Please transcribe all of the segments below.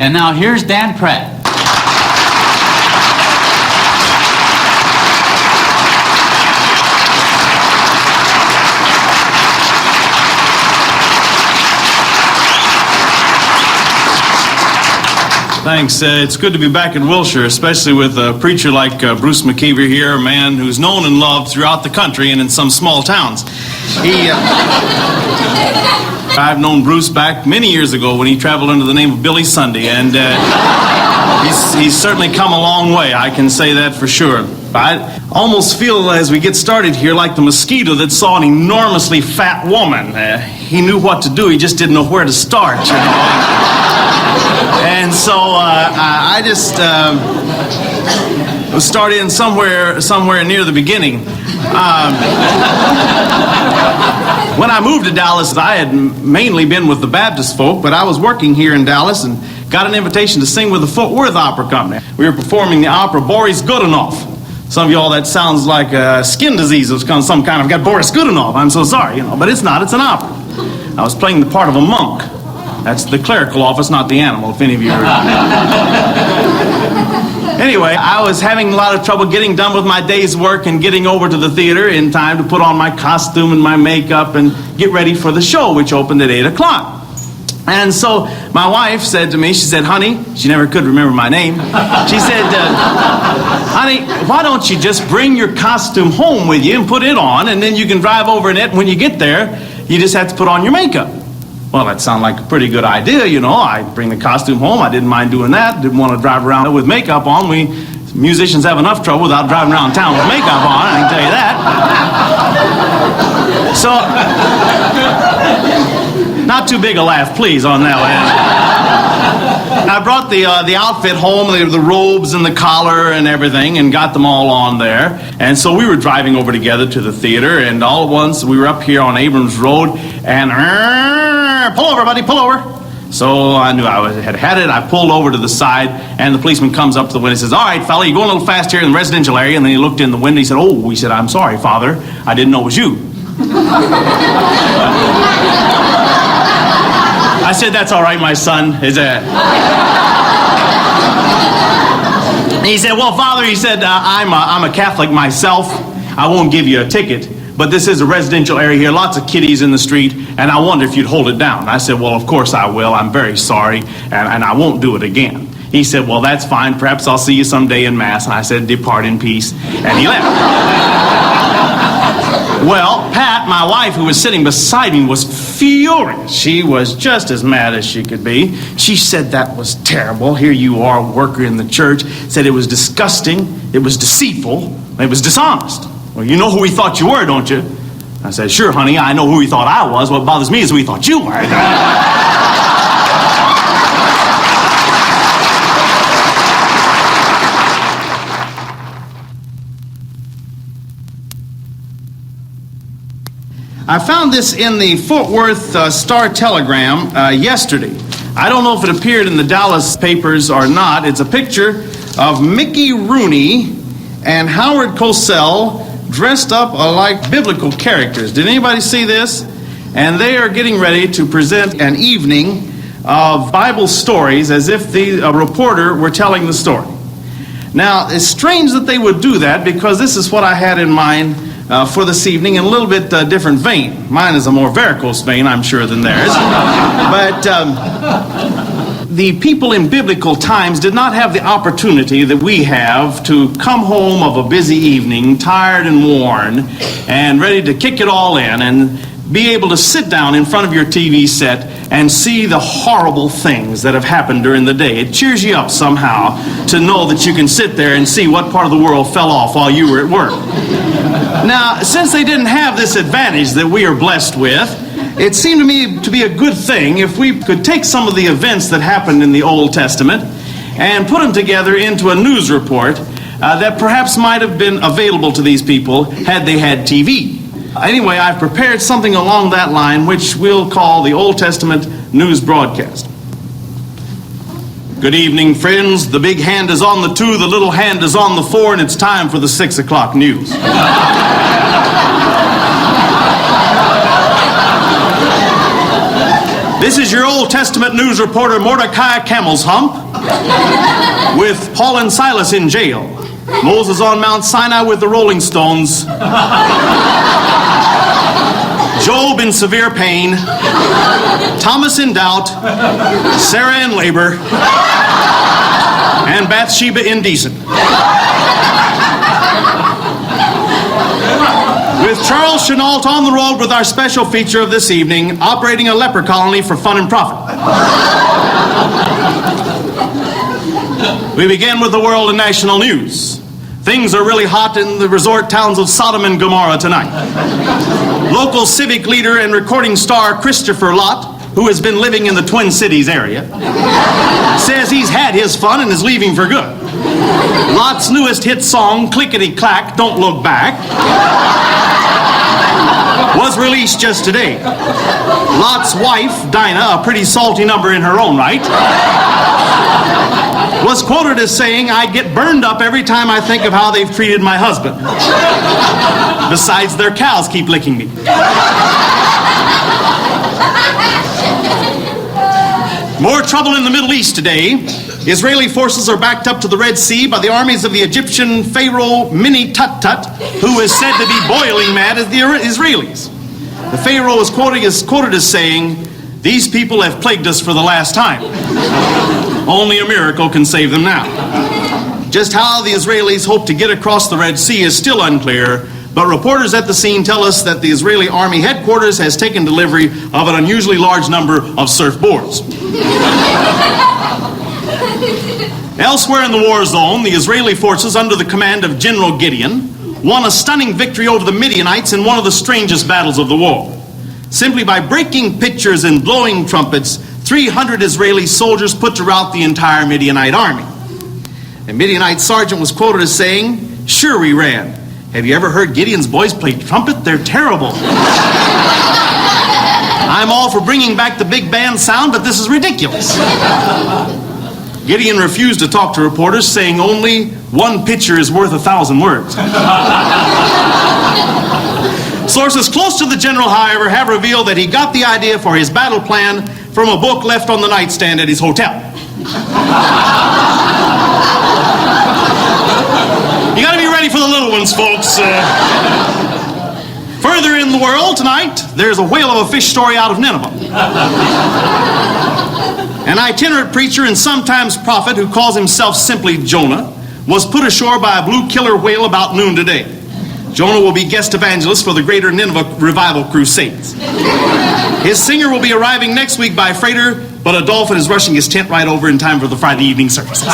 And now here's Dan Pratt. Thanks. It's good to be back in Wilshire, especially with a preacher like Bruce McKeever here, a man who's known and loved throughout the country and in some small towns. I've known Bruce back many years ago when he traveled under the name of Billy Sunday, and he's certainly come a long way, I can say that for sure. I almost feel as we get started here like the mosquito that saw an enormously fat woman. He knew what to do, he just didn't know where to start, you know. And so I just start in somewhere near the beginning. When I moved to Dallas, I had mainly been with the Baptist folk, but I was working here in Dallas and got an invitation to sing with the Fort Worth Opera Company. We were performing the opera Boris Godunov. Some of y'all, that sounds like a skin disease of some kind. I've got Boris Godunov. I'm so sorry, you know, but it's not. It's an opera. I was playing the part of a monk. That's the clerical office, not the animal, if any of you are. Anyway, I was having a lot of trouble getting done with my day's work and getting over to the theater in time to put on my costume and my makeup and get ready for the show, which opened at 8 o'clock. And so my wife said to me, she said, honey, she never could remember my name. She said, honey, why don't you just bring your costume home with you and put it on, and then you can drive over in it, and when you get there, you just have to put on your makeup. Well, that sounded like a pretty good idea, you know. I bring the costume home. I didn't mind doing that. Didn't want to drive around with makeup on. We musicians have enough trouble without driving around town with makeup on, I can tell you that. So, not too big a laugh, please, on that one. I brought the outfit home, the robes and the collar and everything, and got them all on there. And so we were driving over together to the theater, and all at once we were up here on Abrams Road, and pull over, buddy, pull over. So I knew I had it. I pulled over to the side, and the policeman comes up to the window and says, all right, fella, you're going a little fast here in the residential area. And then he looked in the window. He said, oh, he said, I'm sorry, Father. I didn't know it was you. I said, that's all right, my son. He said, well, Father, he said, I'm a Catholic myself. I won't give you a ticket. But this is a residential area here, lots of kiddies in the street, and I wonder if you'd hold it down. I said, well, of course I will. I'm very sorry, and I won't do it again. He said, well, that's fine. Perhaps I'll see you someday in Mass. And I said, depart in peace. And he left. Well, Pat, my wife, who was sitting beside me, was furious. She was just as mad as she could be. She said that was terrible. Here you are, a worker in the church. Said it was disgusting, it was deceitful, it was dishonest. Well, you know who he thought you were, don't you? I said, sure, honey, I know who he thought I was. What bothers me is who he thought you were. I found this in the Fort Worth Star-Telegram yesterday. I don't know if it appeared in the Dallas papers or not. It's a picture of Mickey Rooney and Howard Cosell dressed up like biblical characters. Did anybody see this? And they are getting ready to present an evening of Bible stories as if the reporter were telling the story. Now, it's strange that they would do that, because this is what I had in mind for this evening in a little bit different vein. Mine is a more varicose vein, I'm sure, than theirs. But the people in biblical times did not have the opportunity that we have to come home of a busy evening, tired and worn, and ready to kick it all in, and be able to sit down in front of your TV set and see the horrible things that have happened during the day. It cheers you up somehow to know that you can sit there and see what part of the world fell off while you were at work. Now, since they didn't have this advantage that we are blessed with, it seemed to me to be a good thing if we could take some of the events that happened in the Old Testament and put them together into a news report that perhaps might have been available to these people had they had TV. Anyway, I've prepared something along that line, which we'll call the Old Testament news broadcast. Good evening, friends. The big hand is on the 2, the little hand is on the 4, and it's time for the 6 o'clock news. This is your Old Testament news reporter Mordecai Camel's Hump with Paul and Silas in jail. Moses on Mount Sinai with the Rolling Stones. Job in severe pain. Thomas in doubt. Sarah in labor. And Bathsheba indecent. With Charles Chenault on the road with our special feature of this evening, operating a leper colony for fun and profit. We begin with the world and national news. Things are really hot in the resort towns of Sodom and Gomorrah tonight. Local civic leader and recording star Christopher Lott, who has been living in the Twin Cities area, says he's had his fun and is leaving for good. Lott's newest hit song, Clickety Clack, Don't Look Back, was released just today. Lott's wife, Dinah, a pretty salty number in her own right, was quoted as saying, "I get burned up every time I think of how they've treated my husband. Besides, their cows keep licking me." More trouble in the Middle East today. Israeli forces are backed up to the Red Sea by the armies of the Egyptian Pharaoh Mini Tut-Tut, who is said to be boiling mad at the Israelis. The Pharaoh is quoted as saying, "These people have plagued us for the last time. Only a miracle can save them now." Just how the Israelis hope to get across the Red Sea is still unclear, but reporters at the scene tell us that the Israeli Army headquarters has taken delivery of an unusually large number of surfboards. Elsewhere in the war zone, the Israeli forces under the command of General Gideon won a stunning victory over the Midianites in one of the strangest battles of the war. Simply by breaking pitchers and blowing trumpets, 300 Israeli soldiers put to rout the entire Midianite army. A Midianite sergeant was quoted as saying, "Sure we ran. Have you ever heard Gideon's boys play trumpet? They're terrible. I'm all for bringing back the big band sound, but this is ridiculous." Gideon refused to talk to reporters, saying only one picture is worth 1,000 words. Sources close to the general, however, have revealed that he got the idea for his battle plan from a book left on the nightstand at his hotel. You got to be ready for the little ones, folks. Further in the world tonight, there's a whale of a fish story out of Nineveh. An itinerant preacher and sometimes prophet who calls himself simply Jonah was put ashore by a blue killer whale about noon today. Jonah will be guest evangelist for the Greater Nineveh Revival Crusades. His singer will be arriving next week by freighter, but a dolphin is rushing his tent right over in time for the Friday evening services.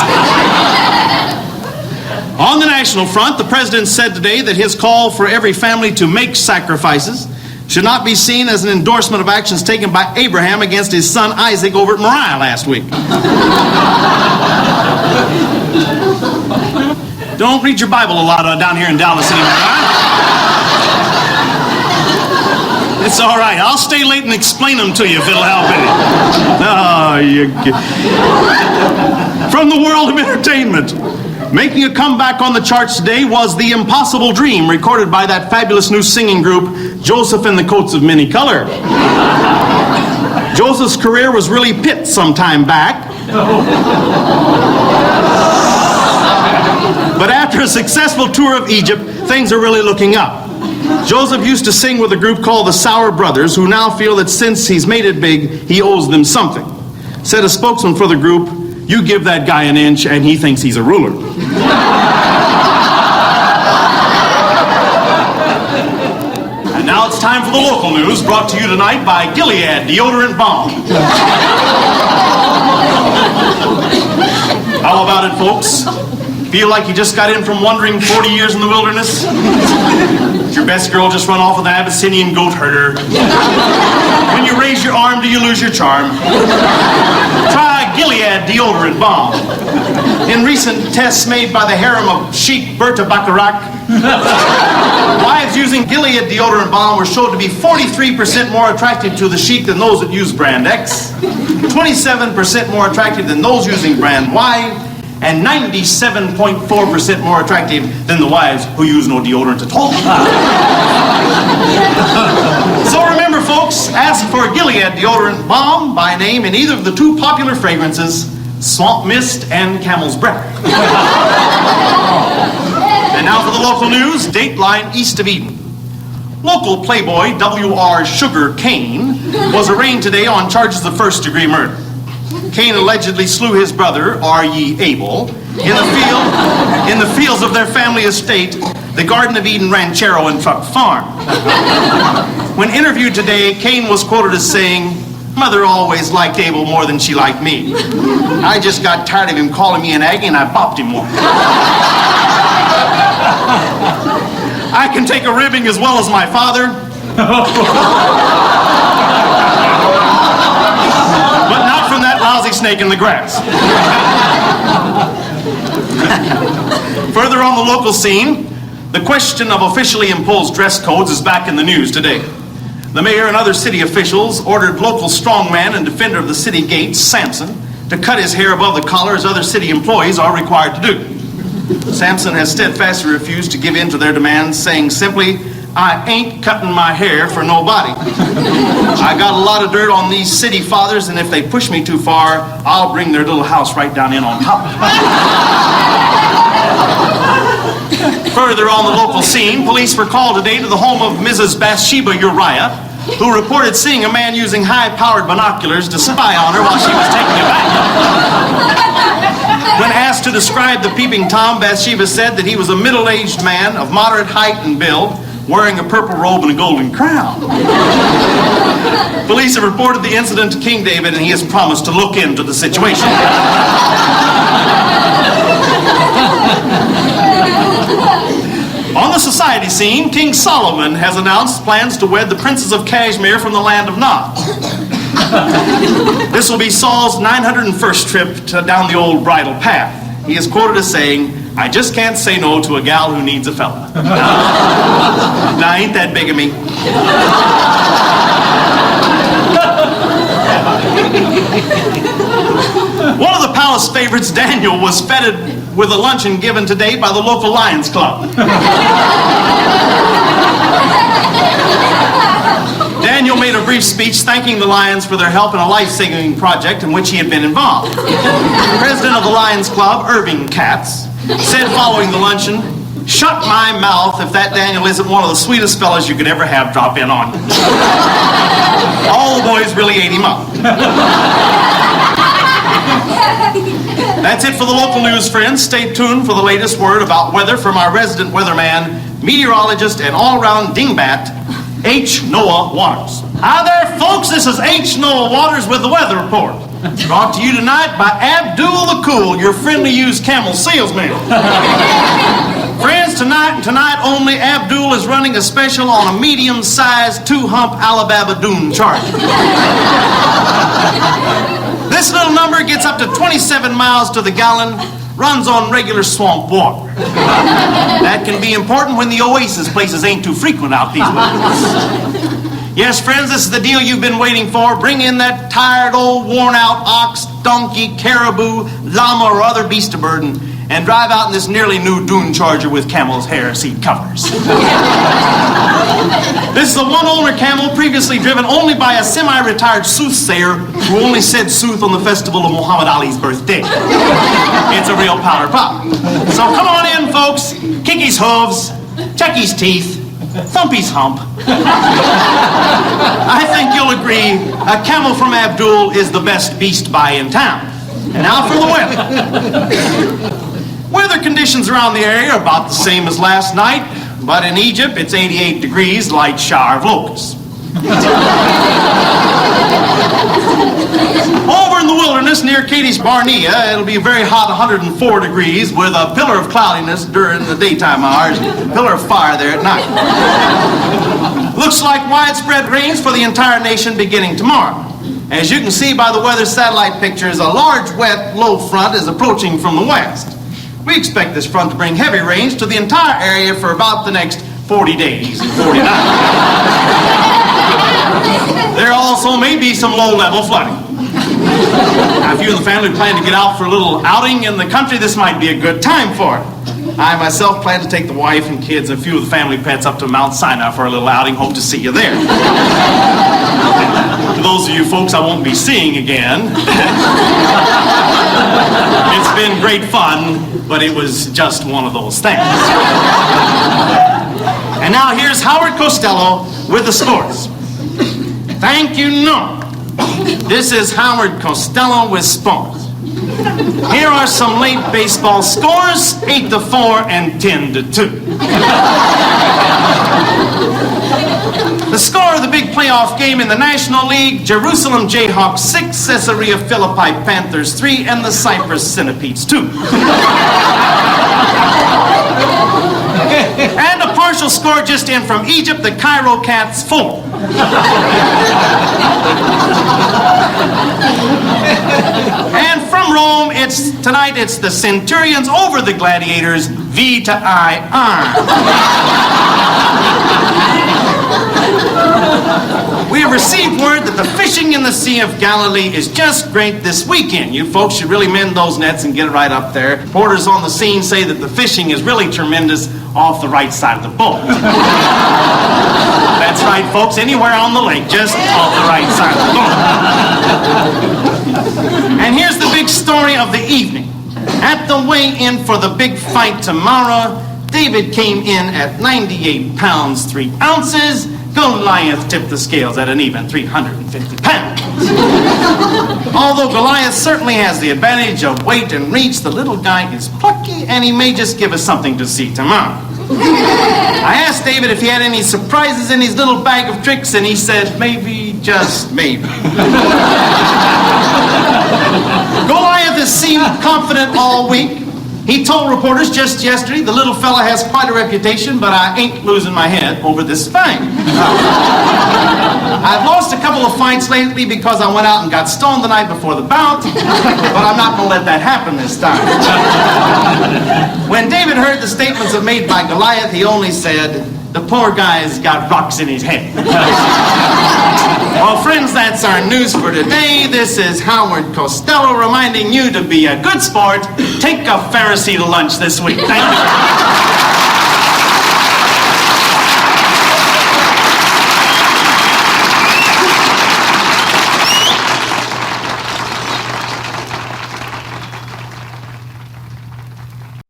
On the national front, the president said today that his call for every family to make sacrifices should not be seen as an endorsement of actions taken by Abraham against his son Isaac over at Moriah last week. Don't read your Bible a lot down here in Dallas anymore, huh? It's all right. I'll stay late and explain them to you if it'll help any. From the world of entertainment, making a comeback on the charts today was The Impossible Dream, recorded by that fabulous new singing group, Joseph and the Coats of Many Color. Joseph's career was really pit some time back. But after a successful tour of Egypt, things are really looking up. Joseph used to sing with a group called the Sour Brothers, who now feel that since he's made it big, he owes them something. Said a spokesman for the group, "You give that guy an inch and he thinks he's a ruler." And now it's time for the local news, brought to you tonight by Gilead Deodorant Balm. How about it, folks? Feel like you just got in from wandering 40 years in the wilderness? Did your best girl just run off with an Abyssinian goat herder? When you raise your arm, do you lose your charm? Try Gilead Deodorant Balm. In recent tests made by the harem of Sheikh Berta Bacharach, wives using Gilead Deodorant Balm were shown to be 43% more attractive to the Sheikh than those that use brand X, 27% more attractive than those using brand Y, and 97.4% more attractive than the wives who use no deodorant at all. So remember, folks, ask for Gilead deodorant balm by name in either of the two popular fragrances, Swamp Mist and Camel's Breath. And now for the local news, Dateline East of Eden. Local playboy W.R. Sugar Kane was arraigned today on charges of first-degree murder. Kane allegedly slew his brother, R.E. Abel, in the fields of their family estate, the Garden of Eden Ranchero and Truck Farm. When interviewed today, Kane was quoted as saying, "Mother always liked Abel more than she liked me. I just got tired of him calling me an Aggie and I bopped him one. I can take a ribbing as well as my father, but not from that lousy snake in the grass." Further on the local scene, the question of officially imposed dress codes is back in the news today. The mayor and other city officials ordered local strongman and defender of the city gates, Sampson, to cut his hair above the collar as other city employees are required to do. Sampson has steadfastly refused to give in to their demands, saying simply, "I ain't cutting my hair for nobody. I got a lot of dirt on these city fathers, and if they push me too far, I'll bring their little house right down in on top." Further on the local scene, police were called today to the home of Mrs. Bathsheba Uriah, who reported seeing a man using high-powered binoculars to spy on her while she was taking a bath. When asked to describe the peeping Tom, Bathsheba said that he was a middle-aged man of moderate height and build, wearing a purple robe and a golden crown. Police have reported the incident to King David, and he has promised to look into the situation. On the society scene, King Solomon has announced plans to wed the Princess of Kashmir from the land of Nod. This will be Saul's 901st trip down the old bridle path. He is quoted as saying, "I just can't say no to a gal who needs a fella." Now, ain't that bigamy? One of the palace favorites, Daniel, was feted with a luncheon given today by the local Lions Club. Daniel made a brief speech thanking the Lions for their help in a life-saving project in which he had been involved. The president of the Lions Club, Irving Katz, said following the luncheon, "Shut my mouth if that Daniel isn't one of the sweetest fellas you could ever have drop in on you." All the boys really ate him up. That's it for the local news, friends. Stay tuned for the latest word about weather from our resident weatherman, meteorologist, and all-around dingbat, H. Noah Waters. Hi there, folks. This is H. Noah Waters with the Weather Report. Brought to you tonight by Abdul the Cool, your friendly used camel salesman. Friends, tonight only, Abdul is running a special on a medium-sized 2-hump Alabama Dune Charger. This little number gets up to 27 miles to the gallon, runs on regular swamp water. That can be important when the oasis places ain't too frequent out these ways. Yes, friends, this is the deal you've been waiting for. Bring in that tired, old, worn-out ox, donkey, caribou, llama, or other beast of burden, and drive out in this nearly new Dune Charger with camel's hair seat covers. This is a one-owner camel previously driven only by a semi-retired soothsayer who only said sooth on the festival of Muhammad Ali's birthday. It's a real powder pup. So come on in, folks. Kick his hooves, check his teeth, thump his hump. I think you'll agree a camel from Abdul is the best beast buy in town. And now for the weather. Weather conditions around the area are about the same as last night, but in Egypt it's 88 degrees, light shower of locusts. Over in the wilderness near Kadesh Barnea, it'll be very hot, 104 degrees, with a pillar of cloudiness during the daytime hours, and a pillar of fire there at night. Looks like widespread rains for the entire nation beginning tomorrow. As you can see by the weather satellite pictures, a large, wet, low front is approaching from the west. We expect this front to bring heavy rains to the entire area for about the next 40 days and 40 nights. There also may be some low-level flooding. Now, if you and the family plan to get out for a little outing in the country, this might be a good time for it. I myself plan to take the wife and kids and a few of the family pets up to Mount Sinai for a little outing. Hope to see you there. To those of you folks I won't be seeing again, it's been great fun, but it was just one of those things. And now here's Howard Costello with the scores. Thank you, Norm. This is Howard Costello with sports. Here are some late baseball scores, 8-4 and 10-2. The score of the big playoff game in the National League: Jerusalem Jayhawks 6, Caesarea Philippi Panthers 3, and the Cyprus Centipedes 2. And a partial score just in from Egypt: the Cairo Cats 4. And from Rome, tonight it's the Centurions over the Gladiators, V-I-R. We have received word that the fishing in the Sea of Galilee is just great this weekend. You folks should really mend those nets and get it right up there. Reporters on the scene say that the fishing is really tremendous off the right side of the boat. That's right, folks, anywhere on the lake, just off the right side of the boat. And here's the big story of the evening. At the weigh-in for the big fight tomorrow, David came in at 98 pounds, 3 ounces. Goliath tipped the scales at an even 350 pounds. Although Goliath certainly has the advantage of weight and reach, the little guy is plucky, and he may just give us something to see tomorrow. I asked David if he had any surprises in his little bag of tricks, and he said, maybe, just maybe. Goliath has seemed confident all week. He told reporters just yesterday, the little fella has quite a reputation, but I ain't losing my head over this fight. I've lost a couple of fights lately because I went out and got stoned the night before the bout, but I'm not going to let that happen this time. When David heard the statements made by Goliath, he only said, the poor guy's got rocks in his head. Well, friends, that's our news for today. This is Howard Costello reminding you to be a good sport. Take a Pharisee to lunch this week. Thank you.